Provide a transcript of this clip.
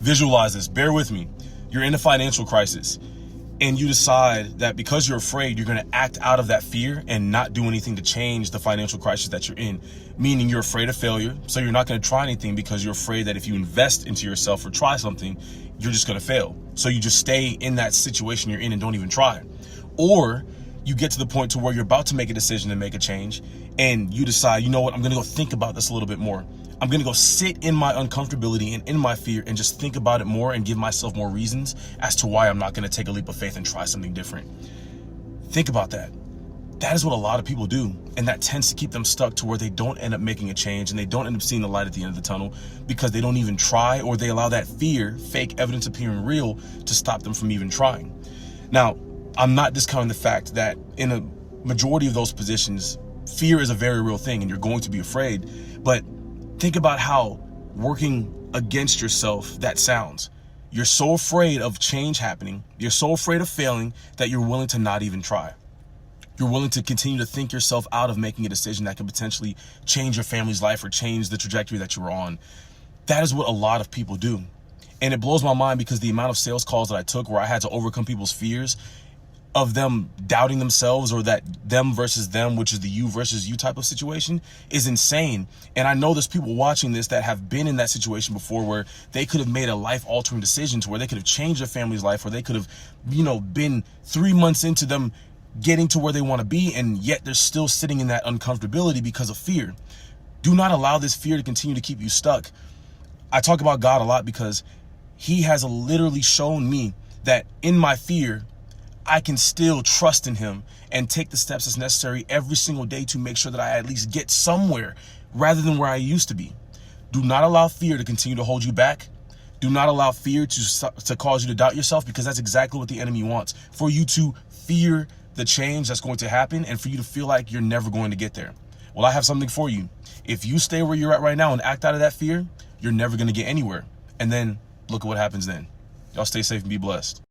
Visualize this, bear with me. You're in a financial crisis and you decide that because you're afraid, you're going to act out of that fear and not do anything to change the financial crisis that you're in. Meaning you're afraid of failure, so you're not going to try anything because you're afraid that if you invest into yourself or try something, you're just going to fail. So you just stay in that situation you're in and don't even try. Or you get to the point to where you're about to make a decision and make a change, and you decide, you know what, I'm going to go think about this a little bit more. I'm going to go sit in my uncomfortability and in my fear and just think about it more and give myself more reasons as to why I'm not going to take a leap of faith and try something different. Think about that. That is what a lot of people do. And that tends to keep them stuck to where they don't end up making a change and they don't end up seeing the light at the end of the tunnel because they don't even try, or they allow that fear, fake evidence appearing real, to stop them from even trying. Now, I'm not discounting the fact that in a majority of those positions, fear is a very real thing and you're going to be afraid. But think about how working against yourself that sounds. You're so afraid of change happening, you're so afraid of failing that you're willing to not even try. You're willing to continue to think yourself out of making a decision that could potentially change your family's life or change the trajectory that you were on. That is what a lot of people do. And it blows my mind because the amount of sales calls that I took where I had to overcome people's fears of them doubting themselves, or that them versus them, which is the you versus you type of situation, is insane. And I know there's people watching this that have been in that situation before where they could have made a life-altering decision, to where they could have changed their family's life, or they could have, been 3 months into them getting to where they want to be, and yet they're still sitting in that uncomfortability because of fear. Do not allow this fear to continue to keep you stuck. I talk about God a lot because he has literally shown me that in my fear, I can still trust in him and take the steps that's necessary every single day to make sure that I at least get somewhere rather than where I used to be. Do not allow fear to continue to hold you back. Do not allow fear to cause you to doubt yourself, because that's exactly what the enemy wants. For you to fear the change that's going to happen and for you to feel like you're never going to get there. Well, I have something for you. If you stay where you're at right now and act out of that fear, you're never going to get anywhere. And then look at what happens then. Y'all stay safe and be blessed.